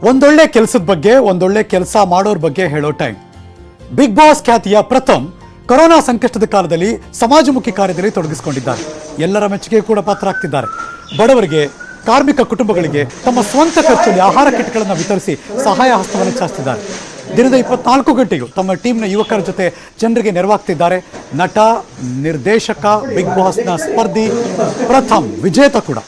ಒಂದೊಳ್ಳೆ ಕೆಲಸದ ಬಗ್ಗೆ, ಒಂದೊಳ್ಳೆ ಕೆಲಸ ಮಾಡೋರ ಬಗ್ಗೆ ಹೇಳೋ ಟೈಮ್. ಬಿಗ್ ಬಾಸ್ ಖ್ಯಾತಿಯ ಪ್ರಥಮ್ ಕೊರೋನಾ ಸಂಕಷ್ಟದ ಕಾಲದಲ್ಲಿ ಸಮಾಜಮುಖಿ ಕಾರ್ಯದಲ್ಲಿ ತೊಡಗಿಸಿಕೊಂಡಿದ್ದಾರೆ. ಎಲ್ಲರ ಮೆಚ್ಚುಗೆ ಕೂಡ ಪಾತ್ರರಾಗ್ತಿದ್ದಾರೆ. ಬಡವರಿಗೆ, ಕಾರ್ಮಿಕ ಕುಟುಂಬಗಳಿಗೆ ತಮ್ಮ ಸ್ವಂತ ಖರ್ಚಲ್ಲಿ ಆಹಾರ ಕಿಟ್ಗಳನ್ನು ವಿತರಿಸಿ ಸಹಾಯ ಹಸ್ತವನ್ನು ಚಾಚಿದ್ದಾರೆ. ದಿನದ 24 ಗಂಟೆಯೂ ತಮ್ಮ ಟೀಮ್ನ ಯುವಕರ ಜೊತೆ ಜನರಿಗೆ ನೆರವಾಗ್ತಿದ್ದಾರೆ. ನಟ, ನಿರ್ದೇಶಕ, ಬಿಗ್ ಬಾಸ್ನ ಸ್ಪರ್ಧಿ, ಪ್ರಥಮ್ ವಿಜೇತ ಕೂಡ.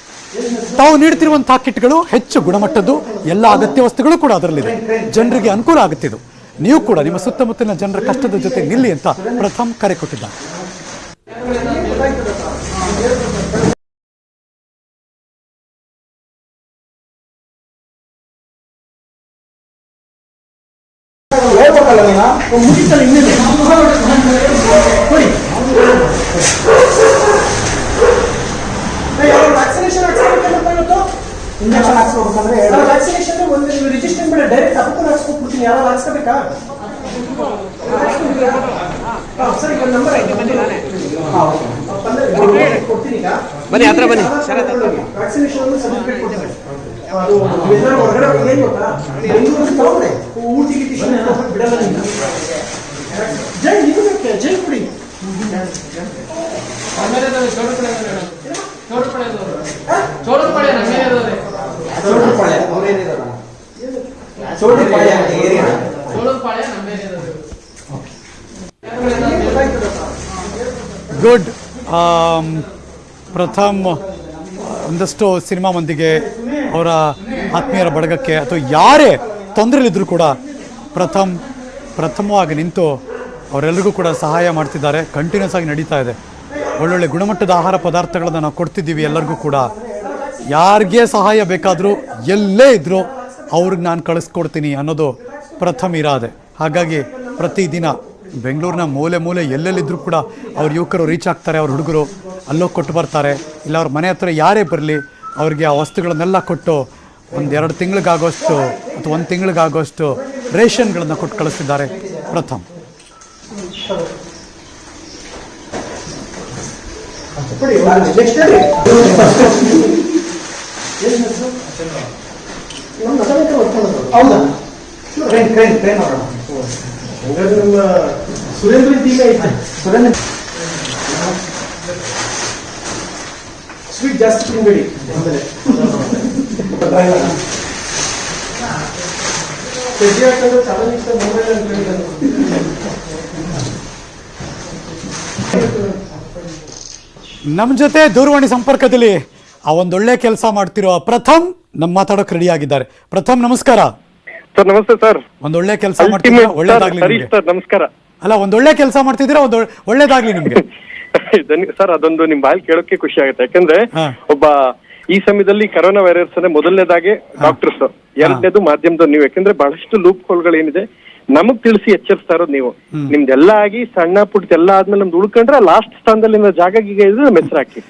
ತಾವು ನೀಡುತ್ತಿರುವಂತಹ ಕಿಟ್ಗಳು ಹೆಚ್ಚು ಗುಣಮಟ್ಟದ್ದು, ಎಲ್ಲ ಅಗತ್ಯ ವಸ್ತುಗಳು ಕೂಡ ಅದರಲ್ಲಿದೆ. ಜನರಿಗೆ ಅನುಕೂಲ ಆಗುತ್ತಿದ್ದು. ನೀವು ಕೂಡ ನಿಮ್ಮ ಸುತ್ತಮುತ್ತಲಿನ ಜನರ ಕಷ್ಟದ ಜೊತೆ ನಿಲ್ಲಿ ಅಂತ ಪ್ರಥಮ್ ಕರೆ ಕೊಟ್ಟಿದ್ದಾರೆ. ಇಂಜೆಕ್ಷನ್ ಹಾಕ್ಸ್ಕೋಬೇಕಂದ್ರೆ ವ್ಯಾಕ್ಸಿನೇಷನ್ ಒಂದು ರಿಜಿಸ್ಟ್ರೇಷನ್ ಬೇಡ, ಡೈರೆಕ್ಟ್ ಅಪ್ಪನ ಹಾಕ್ಸ್ಕೊಟ್ಬಿಡ್ತೀನಿ. ಯಾರು ಹಾಕ್ಸ್ಕೋಬೇಕಾ? ಸರ್ ಈಗ ನಂಬರ್ ಐತೆ, ಬನ್ನಿ ನಾನೇ ಕೊಡ್ತೀನಿ. ಈಗ ಬನ್ನಿ, ಹತ್ರ ಬನ್ನಿ. ವ್ಯಾಕ್ಸಿನೇಷನ್ ಸರ್ಟಿಫಿಕೇಟ್ ಕೊಡ್ತೀನಿ. ಹೊರಗಡೆ ಏನು ಗೊತ್ತಾ, ತಗೊಂಡೆ ಊಟಿ ಬಿಡಲ್ಲ. ಜೈ ನೀವು ಜೈ ಕುಡಿ. ಗುಡ್. ಪ್ರಥಮ್ ಒಂದಷ್ಟು ಸಿನಿಮಾ ಮಂದಿಗೆ, ಅವರ ಆತ್ಮೀಯರ ಬಳಗಕ್ಕೆ ಅಥವಾ ಯಾರೇ ತೊಂದರೆಲಿದ್ದರೂ ಕೂಡ ಪ್ರಥಮವಾಗಿ ನಿಂತು ಅವರೆಲ್ಲರಿಗೂ ಕೂಡ ಸಹಾಯ ಮಾಡ್ತಿದ್ದಾರೆ. ಕಂಟಿನ್ಯೂಸ್ ಆಗಿ ನಡೀತಾ ಇದೆ. ಒಳ್ಳೊಳ್ಳೆ ಗುಣಮಟ್ಟದ ಆಹಾರ ಪದಾರ್ಥಗಳನ್ನು ನಾವು ಕೊಡ್ತಿದ್ದೀವಿ ಎಲ್ಲರಿಗೂ ಕೂಡ. ಯಾರಿಗೆ ಸಹಾಯ ಬೇಕಾದರೂ ಎಲ್ಲೇ ಇದ್ದರೂ ಅವ್ರಿಗೆ ನಾನು ಕಳಿಸ್ಕೊಡ್ತೀನಿ ಅನ್ನೋದು ಪ್ರಥಮ್ ಇರಾದೆ. ಹಾಗಾಗಿ ಪ್ರತಿದಿನ ಬೆಂಗಳೂರಿನ ಮೂಲೆ ಎಲ್ಲೆಲ್ಲಿದ್ದರೂ ಕೂಡ ಅವ್ರ ಯುವಕರು ರೀಚ್ ಆಗ್ತಾರೆ. ಅವ್ರ ಹುಡುಗರು ಅಲ್ಲೋಗಿ ಕೊಟ್ಟು ಬರ್ತಾರೆ. ಇಲ್ಲ ಅವ್ರ ಮನೆ ಹತ್ರ ಯಾರೇ ಬರಲಿ ಅವ್ರಿಗೆ ಆ ವಸ್ತುಗಳನ್ನೆಲ್ಲ ಕೊಟ್ಟು 1-2 ತಿಂಗಳಿಗಾಗೋಷ್ಟು ಅಥವಾ 1 ತಿಂಗಳಿಗಾಗೋಷ್ಟು ರೇಷನ್ಗಳನ್ನು ಕೊಟ್ಟು ಕಳಿಸ್ತಿದ್ದಾರೆ ಪ್ರಥಮ್. ಹೌದಾ? ನಮ್ಮ ಸುರೇಂದ್ರ ಟೀಮ್ ಐತೆ. ಸುರೇಂದ್ರ ಸ್ವೀಟ್ ಜಾಸ್ತಿ ತಿನ್ಬೇಡಿ. ನಮ್ಮ ಜೊತೆ ದೂರವಾಣಿ ಸಂಪರ್ಕದಲ್ಲಿ ಆ ಒಂದೊಳ್ಳೆ ಕೆಲಸ ಮಾಡ್ತಿರೋ ಪ್ರಥಮ್ ನಮ್ಮ ಮಾತಾಡೋಕೆ ರೆಡಿ ಆಗಿದ್ದಾರೆ. ಪ್ರಥಮ್ ನಮಸ್ಕಾರ ಸರ್. ನಮಸ್ತೆ ಸರ್. ಒಂದೊಳ್ಳೆ ಕೆಲಸ ಮಾಡ್ತಿದ್ದೀರಾ, ಒಳ್ಳೇದಾಗ್ಲಿ ನಿಮ್ಗೆ. ನಮಸ್ಕಾರ. ಅಲ್ಲ, ಒಂದೊಳ್ಳೆ ಕೆಲಸ ಮಾಡ್ತಿದ್ದೀರಾ, ಒಳ್ಳೇದಾಗ್ಲಿ ನಿಮ್ಗೆ ಸರ್. ಅದೊಂದು ನಿಮ್ ಬಾಯಲ್ಲಿ ಕೇಳೋಕೆ ಖುಷಿ ಆಗುತ್ತೆ. ಯಾಕಂದ್ರೆ ಒಬ್ಬ ಈ ಸಮಯದಲ್ಲಿ ಕರೋನಾ ವೈರಸ್ ಮೊದಲನೇದಾಗಿ ಡಾಕ್ಟರ್ಸ್, ಎರಡನೇದು ಮಾಧ್ಯಮದವ್ರು ನೀವು. ಯಾಕಂದ್ರೆ ಬಹಳಷ್ಟು ಲೂಪ್ ಹೋಲ್ಗಳು ಏನಿದೆ ನಮಗ್ ತಿಳಿಸಿ ಎಚ್ಚರಿಸ್ತಾ ಇರೋದು ನೀವು. ನಿಮ್ದೆಲ್ಲ ಆಗಿ ಸಣ್ಣ ಪುಟ್ಟ ಎಲ್ಲ ಆದ್ಮೇಲೆ ನಮ್ದು ಉಳ್ಕೊಂಡ್ರೆ ಲಾಸ್ಟ್ ಸ್ಥಾನದಲ್ಲಿ ಜಾಗ ಇದ್ರೆ ನಮ್ಮ ಹೆಸರು ಹಾಕಿ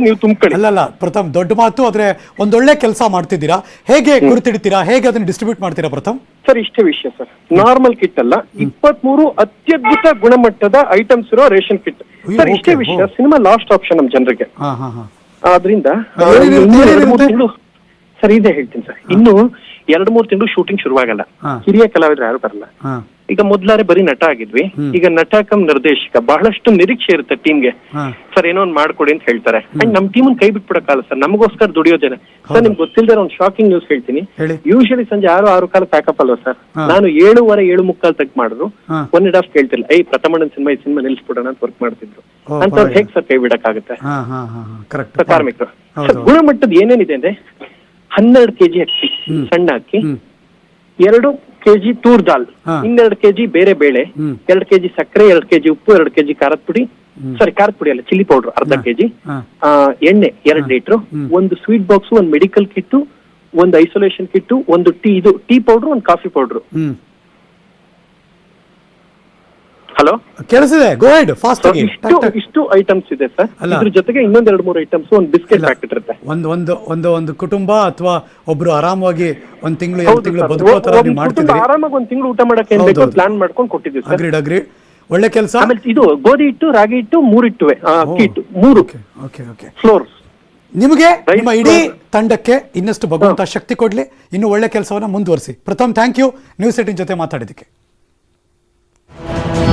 ನೀವು ತುಂಬ್ಕೊಳ್ಳಿ. ಅಲ್ಲ ಪ್ರಥಮ್, ದೊಡ್ಡ ಮಾತು. ಆದ್ರೆ ಒಂದೊಳ್ಳೆ ಕೆಲಸ ಮಾಡ್ತಿದ್ದೀರಾ. ಹೇಗೆ ಗುರುತಿಡ್ತೀರಾ, ಹೇಗೆ ಅದನ್ನ ಡಿಸ್ಟ್ರಿಬ್ಯೂಟ್ ಮಾಡ್ತೀರಾ ಪ್ರಥಮ್? ಸರ್ ಇಷ್ಟೇ ವಿಷಯ ಸರ್. ನಾರ್ಮಲ್ ಕಿಟ್ ಅಲ್ಲ, 23 ಅತ್ಯದ್ಭುತ ಗುಣಮಟ್ಟದ ಐಟಮ್ಸ್ ಇರೋ ರೇಷನ್ ಕಿಟ್ ಸರ್. ಇಷ್ಟೇ ವಿಷಯ. ಸಿನಿಮಾ ಲಾಸ್ಟ್ ಆಪ್ಷನ್ ನಮ್ ಜನರಿಗೆ. ಆದ್ರಿಂದ ಸರ್ ಇದೇ ಹೇಳ್ತೀನಿ ಸರ್. ಇನ್ನು 2-3 ತಿಂಗಳು ಶೂಟಿಂಗ್ ಶುರುವಾಗಲ್ಲ. ಹಿರಿಯ ಕಲಾವಿದ್ರು ಯಾರು ಬರಲ್ಲ. ಈಗ ಮೊದ್ಲಾರೆ ಬರೀ ನಟ ಆಗಿದ್ವಿ. ಈಗ ನಟ ಕಮ್ ನಿರ್ದೇಶಕ, ಬಹಳಷ್ಟು ನಿರೀಕ್ಷೆ ಇರುತ್ತೆ ಟೀಮ್ಗೆ. ಸರ್ ಏನೋ ಒಂದ್ ಮಾಡ್ಕೊಡಿ ಅಂತ ಹೇಳ್ತಾರೆ. ಅಂಡ್ ನಮ್ ಟೀಮನ್ ಕೈ ಬಿಟ್ಬಿಡಕ್ಕಾಗಲ್ಲ ಸರ್. ನಮಗೋಸ್ಕರ ದುಡಿಯೋ ಜನ ಸರ್. ನಿಮ್ಗೆ ಗೊತ್ತಿಲ್ಲದೆ ಒಂದು ಶಾಕಿಂಗ್ ನ್ಯೂಸ್ ಹೇಳ್ತೀನಿ. ಯೂಶಲಿ ಸಂಜೆ 6 ಕಾಲ ಪ್ಯಾಕಪ್ ಅಲ್ವಾ ಸರ್. ನಾನು 7:15 7:45 ತಕ್ ಮಾಡಿದ್ರು 1.5 ಕೇಳ್ತಿಲ್ಲ. ಪ್ರಥಮಣ್ಣನ ಸಿನಿಮಾ, ಈ ಸಿನಿಮಾ ನಿಲ್ಸ್ಬಿಡೋಣ ಅಂತ ವರ್ಕ್ ಮಾಡ್ತಿದ್ರು. ಅಂತವ್ರು ಹೇಗ್ ಸರ್ ಕೈ ಬಿಡಕ್ಕಾಗುತ್ತೆ? ಕಾರ್ಮಿಕರು ಸರ್. ಗುಣಮಟ್ಟದ ಏನೇನಿದೆ ಅಂದ್ರೆ 12 kg ಅಕ್ಕಿ, ಸಣ್ಣ ಅಕ್ಕಿ, 2 kg ತೂರ್ ದಾಲ್, 2 kg ಬೇರೆ ಬೇಳೆ, 2 kg ಸಕ್ಕರೆ, 2 kg ಉಪ್ಪು, 2 kg ಖಾರದ ಪುಡಿ, ಖಾರದ ಪುಡಿ ಅಲ್ಲ, ಚಿಲ್ಲಿ ಪೌಡರ್ ಅರ್ಧ kg, ಎಣ್ಣೆ 2 ಲೀಟರ್, ಒಂದು ಸ್ವೀಟ್ ಬಾಕ್ಸ್, ಒಂದು ಮೆಡಿಕಲ್ ಕಿಟ್, ಒಂದು ಐಸೋಲೇಷನ್ ಕಿಟ್, ಒಂದು ಟೀ ಪೌಡರ್, ಒಂದು ಕಾಫಿ ಪೌಡರ್. ಹಲೋ, ಕೇಳಿಸಿದೆ? ಗೋ ಹೆಡ್, ಫಾಸ್ಟ್ ಆಗಿ. ಇಷ್ಟು ಐಟಮ್ಸ್ ಇದೆ ಸರ್. ಇದ್ರ ಜೊತೆಗೆ ಇನ್ನೊಂದ್ 2-3 ಐಟಮ್ಸ್, ಒಂದು ಬಿಸ್ಕೆಟ್ ಪ್ಯಾಕೆಟ್ ಇರುತ್ತೆ. ಒಂದು ಕುಟುಂಬ ಅಥವಾ ಒಬ್ರು ಆರಾಮಾಗಿ 1 ತಿಂಗಳು 2 ತಿಂಗಳು ಬದುಕೋ ತರ ನೀವು ಮಾಡ್ತಿದ್ರಿ. ಆರಾಮಾಗಿ 1 ತಿಂಗಳು ಊಟ ಮಾಡಕ್ಕೆ ಏನ್ ಬೇಕು ಪ್ಲಾನ್ ಮಾಡ್ಕೊಂಡು ಕೊಟ್ಟಿದ್ದೀವಿ ಸರ್. ಅಗ್ರೀಡ್. ಒಳ್ಳೆ ಕೆಲಸ. ಆಮೇಲೆ ಇದು ಗೋಧಿ ಹಿಟ್ಟು, ರಾಗಿ ಹಿಟ್ಟು, 3 ಹಿಟ್ಟುವೆ, ಅಕ್ಕಿ ಹಿಟ್ಟು 3 ಫ್ಲೋರ್. ನಿಮಗೆ ನಿಮ್ಮ ಇಡೀ ತಂಡಕ್ಕೆ ಇನ್ನಷ್ಟು ಭಗವಂತ ಶಕ್ತಿ ಕೊಡ್ಲಿ, ಇನ್ನು ಒಳ್ಳೆ ಕೆಲಸವನ್ನ ಮುಂದುವರಿಸಿ. ಪ್ರಥಮ್, ಥ್ಯಾಂಕ್ ಯು ನ್ಯೂಸ್ 18 ಜೊತೆ ಮಾತಾಡಿದ್ದಕ್ಕೆ.